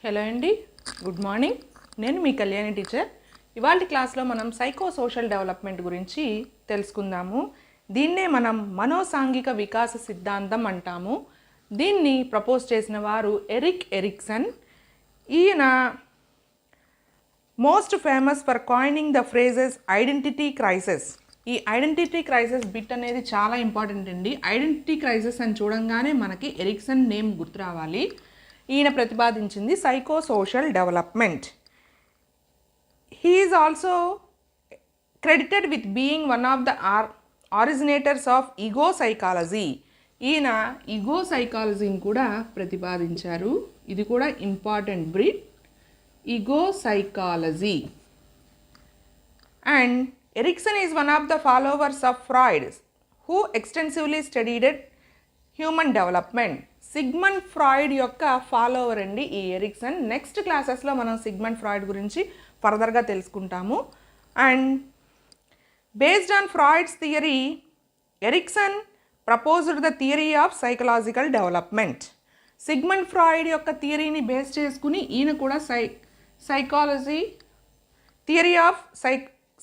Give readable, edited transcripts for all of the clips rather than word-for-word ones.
Hello అండి, good morning. నేను మీ Kalyani teacher. ఇవాళ క్లాస్లో మనం సైకో సోషల్ డెవలప్మెంట్ గురించి తెలుసుకుందాము. దీన్నే మనం మనోసాంఘిక వికాస సిద్ధాంతం అంటాము. దీన్ని ప్రపోజ్ చేసిన వారు ఎరిక్ ఎరిక్సన్. ఈయన most famous for coining the phrases identity crisis. ఈ ఐడెంటిటీ క్రైసిస్ బిట్ అనేది చాలా ఇంపార్టెంట్ అండి. ఐడెంటిటీ క్రైసిస్ అని చూడంగానే మనకి ఎరిక్సన్ నేమ్ గుర్తు రావాలి. ఈయన ప్రతిపాదించింది psycho social development. He is also credited with being one of the originators of ego psychology. ఈయన ఈగో సైకాలజీని కూడా ప్రతిపాదించారు. ఇది కూడా important breed, ego psychology. And Erikson is one of the followers of Freud who extensively studied human development. Sigmund Freud యొక్క follower అండి ఈ Ericsson. Next క్లాసెస్లో మనం సిగ్మండ్ ఫ్రాయిడ్ గురించి ఫర్దర్గా తెలుసుకుంటాము. And based on Freud's theory, Erikson proposed the theory of psychological development. Sigmund Freud యొక్క థియరీని బేస్ చేసుకుని ఈయన కూడా psychology theory of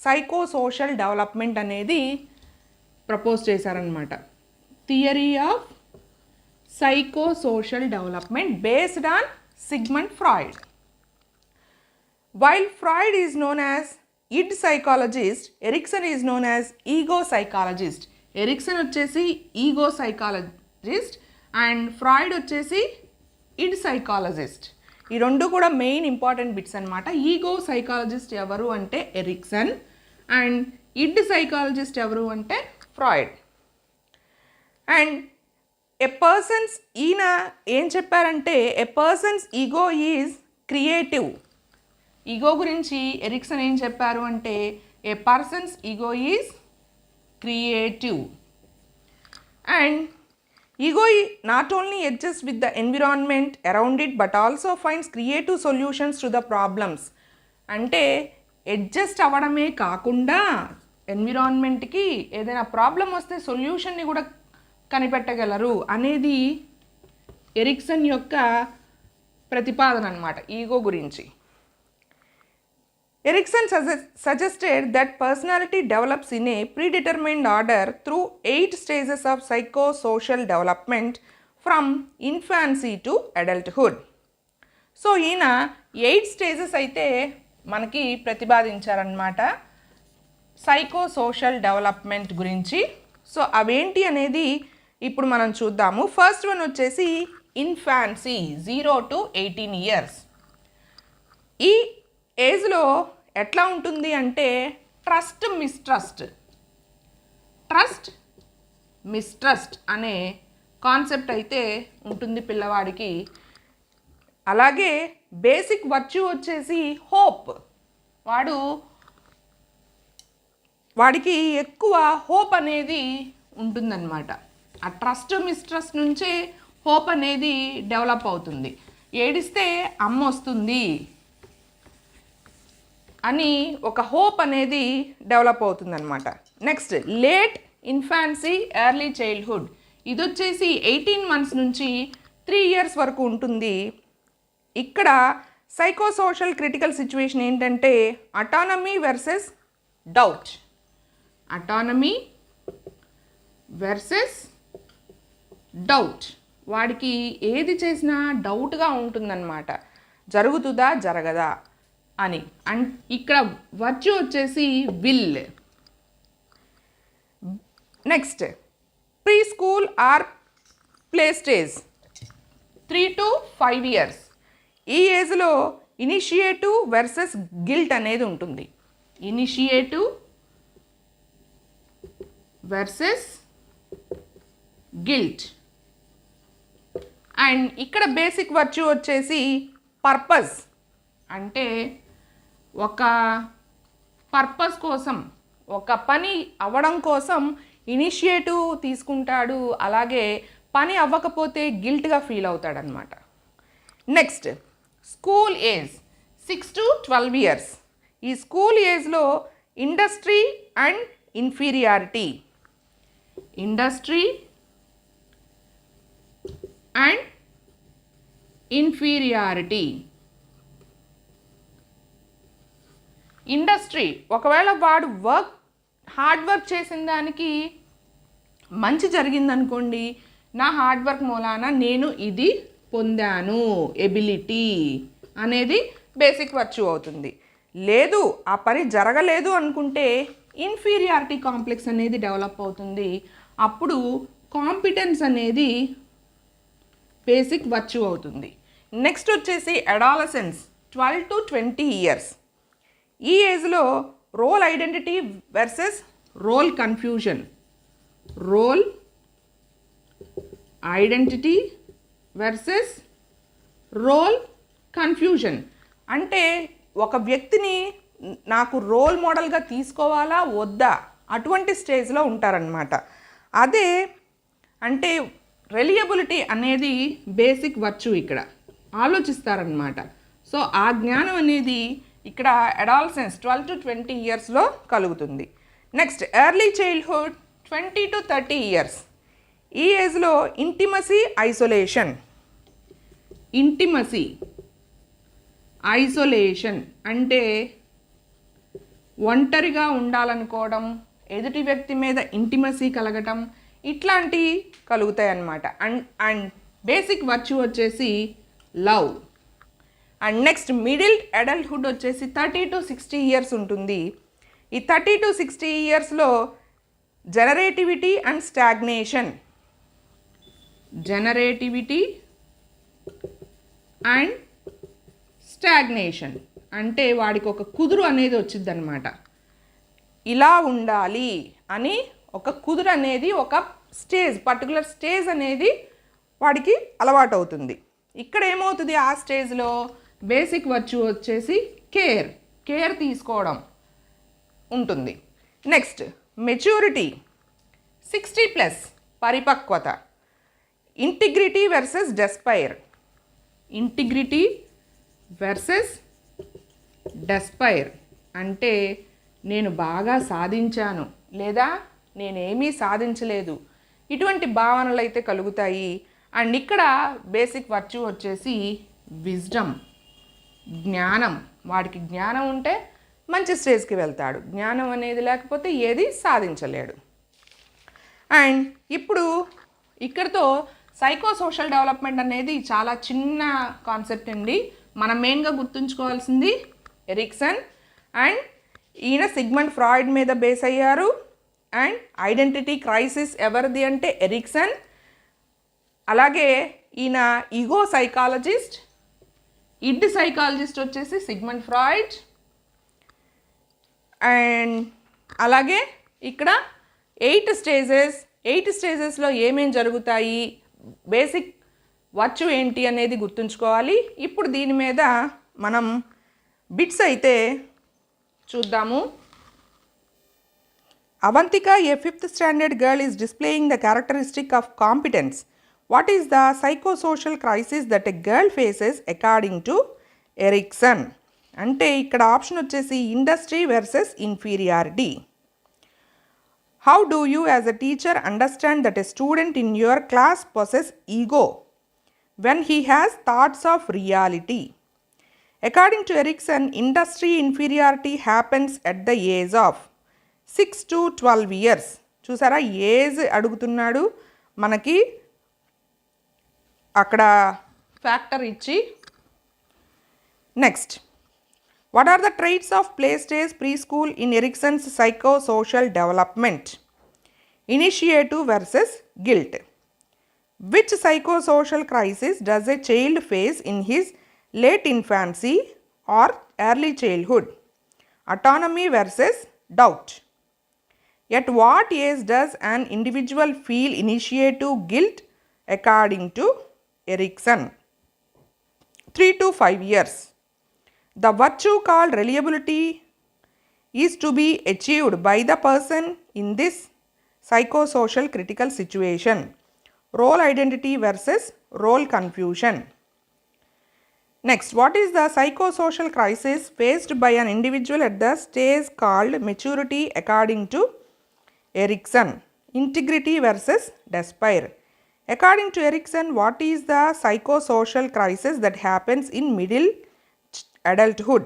psycho social development అనేది ప్రపోజ్ చేశారనమాట. Theory of psychosocial development based on Sigmund Freud. While Freud is known as id psychologist, Erikson is known as ego psychologist. Erikson వచ్చేసి ego psychologist and Freud వచ్చేసి id psychologist. ఈ రెండు కూడా main important bits అనమాట. Ego psychologist ఎవరు అంటే Ericsson and ఇడ్ psychologist ఎవరు అంటే ఫ్రాయిడ్. అండ్ ఈయన ఏం చెప్పారంటే a person's ego is creative. Ego గురించి ఎరిక్సన్ ఏం చెప్పారు అంటే a person's ego is creative and ego not only adjust with the environment around it but also finds creative solutions to the problems. అంటే adjust అవ్వడమే కాకుండా ఎన్విరాన్మెంట్కి ఏదైనా problem వస్తే సొల్యూషన్ని కూడా కనిపెట్టగలరు అనేది ఎరిక్సన్ యొక్క ప్రతిపాదన అన్నమాట ఈగో గురించి. Erikson suggested that personality develops in a predetermined order through 8 stages of psycho social development from infancy to adulthood. So ఈయన 8 stages అయితే మనకి ప్రతిపాదించారనమాట సైకో సోషల్ డెవలప్మెంట్ గురించి. సో అవేంటి అనేది ఇప్పుడు మనం చూద్దాము. ఫస్ట్ వన్ వచ్చేసి ఇన్ఫాన్సీ, 0 to 18 years. ఈ ఏజ్లో ఎట్లా ఉంటుంది అంటే ట్రస్ట్ మిస్ట్రస్ట్ అనే కాన్సెప్ట్ అయితే ఉంటుంది పిల్లవాడికి. అలాగే బేసిక్ వర్చ్యూ వచ్చేసి హోప్. వాడికి ఎక్కువ హోప్ అనేది ఉంటుందన్నమాట. ఆ ట్రస్ట్ మిస్ట్రస్ట్ నుంచే హోప్ అనేది డెవలప్ అవుతుంది. ఏడిస్తే అమ్మ వస్తుంది అని ఒక హోప్ అనేది డెవలప్ అవుతుందన్నమాట. Next late infancy, early childhood. ఇది వచ్చేసి 18 months నుంచి 3 years వరకు ఉంటుంది. ఇక్కడ సైకోసోషల్ క్రిటికల్ సిచ్యువేషన్ ఏంటంటే autonomy versus doubt. Autonomy versus doubt. వాడికి ఏది చేసినా డౌట్గా ఉంటుందన్నమాట, జరుగుతుందా జరగదా అని. అండ్ ఇక్కడ వర్చ్యూ వచ్చేసి will. Next pre school or play stage 3 to 5 years. ఈ ఏజ్లో ఇనిషియేటివ్ వర్సెస్ గిల్ట్ అనేది ఉంటుంది. Initiative versus guilt. అండ్ ఇక్కడ బేసిక్ వర్చ్యూ వచ్చేసి పర్పస్. అంటే ఒక పర్పస్ కోసం, ఒక పని అవ్వడం కోసం ఇనిషియేటివ్ తీసుకుంటాడు. అలాగే పని అవ్వకపోతే గిల్ట్గా ఫీల్ అవుతాడనమాట. Next school age 6 to 12 years. ఈ స్కూల్ ఏజ్లో industry and inferiority. Industry and inferiority. Industry, ఒకవేళ వాడు హార్డ్ వర్క్ చేసిన దానికి మంచి జరిగిందనుకోండి, నా హార్డ్ వర్క్ మూలాన నేను ఇది పొందాను, ఎబిలిటీ అనేది బేసిక్ వర్చ్యూ అవుతుంది. లేదు ఆ పని జరగలేదు అనుకుంటే ఇన్ఫీరియారిటీ కాంప్లెక్స్ అనేది డెవలప్ అవుతుంది. అప్పుడు కాంపిటెన్స్ అనేది బేసిక్ వర్చ్యూ అవుతుంది. నెక్స్ట్ వచ్చేసి అడాలసెన్స్ 12 to 20 ఇయర్స్. ఈ ఏజ్లో role identity versus role confusion, role identity versus role confusion. అంటే ఒక వ్యక్తిని నాకు రోల్ మోడల్గా తీసుకోవాలా వద్దా అటువంటి స్టేజ్లో ఉంటారనమాట. అదే అంటే రెలియబిలిటీ అనేది బేసిక్ వర్చ్యూ ఇక్కడ ఆలోచిస్తారనమాట. సో ఆ జ్ఞానం అనేది ఇక్కడ అడాలసెన్స్ 12 to 20 ఇయర్స్లో కలుగుతుంది. Next early childhood 20 to 30 years. ఈ ఏజ్లో ఇంటిమసీ ఐసోలేషన్, ఇంటిమసీ ఐసోలేషన్ అంటే ఒంటరిగా ఉండాలనుకోవడం, ఎదుటి వ్యక్తి మీద ఇంటిమసీ కలగటం, ఇట్లాంటివి కలుగుతాయి అన్నమాట. అండ్ బేసిక్ వర్చ్యూ వచ్చేసి love. And next middle adulthood వచ్చేసి 30 to 60 ఇయర్స్ ఉంటుంది. ఈ 30 to 60 ఇయర్స్లో జనరేటివిటీ అండ్ స్టాగ్నేషన్, జనరేటివిటీ అండ్ స్టాగ్నేషన్ అంటే వాడికి ఒక కుదురు అనేది వచ్చింది అనమాట. ఇలా ఉండాలి అని ఒక కుదురు అనేది ఒక స్టేజ్, పర్టికులర్ స్టేజ్ అనేది వాడికి అలవాటు అవుతుంది. ఇక్కడ ఏమవుతుంది ఆ స్టేజ్లో బేసిక్ వర్చ్యూ వచ్చేసి కేర్ తీసుకోవడం ఉంటుంది. నెక్స్ట్ మెచ్యూరిటీ 60+ పరిపక్వత. Integrity versus despair, integrity versus despair అంటే నేను బాగా సాధించాను లేదా నేనేమీ సాధించలేదు, ఇటువంటి భావనలు అయితే కలుగుతాయి. అండ్ ఇక్కడ బేసిక్ వర్చ్యూ వచ్చేసి విజ్డమ్, జ్ఞానం. వాడికి జ్ఞానం ఉంటే మంచి స్టేజ్కి వెళ్తాడు, జ్ఞానం అనేది లేకపోతే ఏది సాధించలేడు. అండ్ ఇప్పుడు ఇక్కడితో సైకోసోషల్ డెవలప్మెంట్ అనేది చాలా చిన్న కాన్సెప్ట్ అండి. మనం మెయిన్గా గుర్తుంచుకోవాల్సింది ఎరిక్సన్ అండ్ ఈయన సిగ్మండ్ ఫ్రాయిడ్ మీద బేస్ అయ్యారు. అండ్ ఐడెంటిటీ క్రైసిస్ ఎవరిది అంటే ఎరిక్సన్. అలాగే ఈయన ఈగో సైకాలజిస్ట్, ఇడ్ సైకాలజిస్ట్ వచ్చేసి సిగ్మండ్ ఫ్రాయిడ్. అండ్ అలాగే ఇక్కడ 8 స్టేజెస్లో ఏమేం జరుగుతాయి, బేసిక్ వర్చ్యూ ఏంటి అనేది గుర్తుంచుకోవాలి. ఇప్పుడు దీని మీద మనం బిట్స్ అయితే చూద్దాము. Avantika, a 5th standard girl, is displaying the characteristic of competence. What is the psychosocial crisis that a girl faces according to Erikson? అంటే ఇక్కడ ఆప్షన్ వచ్చేసి industry versus inferiority. How do you as a teacher understand that a student in your class possesses ego when he has thoughts of reality? According to Erikson, industry inferiority happens at the age of 6 to 12 years. చూసారా age అడుగుతున్నాడు మనకి అక్కడ factor ఇచ్చి. Next, what are the traits of play stage preschool in Erikson's psychosocial development? Initiative versus guilt. Which psychosocial crisis does a child face in his late infancy or early childhood? Autonomy versus doubt. At what age does an individual feel initiative guilt according to Erikson? 3 to 5 years. The virtue called reliability is to be achieved by the person in this psychosocial critical situation. Role identity versus role confusion. Next, what is the psychosocial crisis faced by an individual at the stage called maturity according to Erikson? Integrity versus despair. According to Erikson, what is the psychosocial crisis that happens in middle adulthood?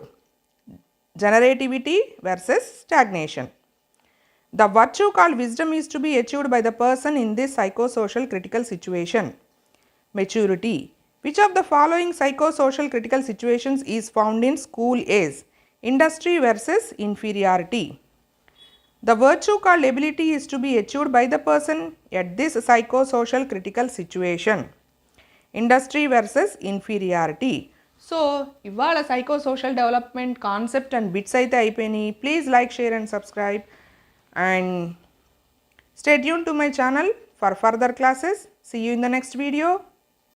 generativity versus stagnation. The virtue called wisdom is to be achieved by the person in this psychosocial critical situation. Maturity. Which of the following psychosocial critical situations is found in school age? Industry versus inferiority. The virtue called ability is to be achieved by the person at this psychosocial critical situation. Industry versus inferiority. So ఇవాళ psychosocial development concept and bits అయితే అయిపోయినాయి. Please like, share and subscribe and stay tune to my channel for further classes. See you in the next video.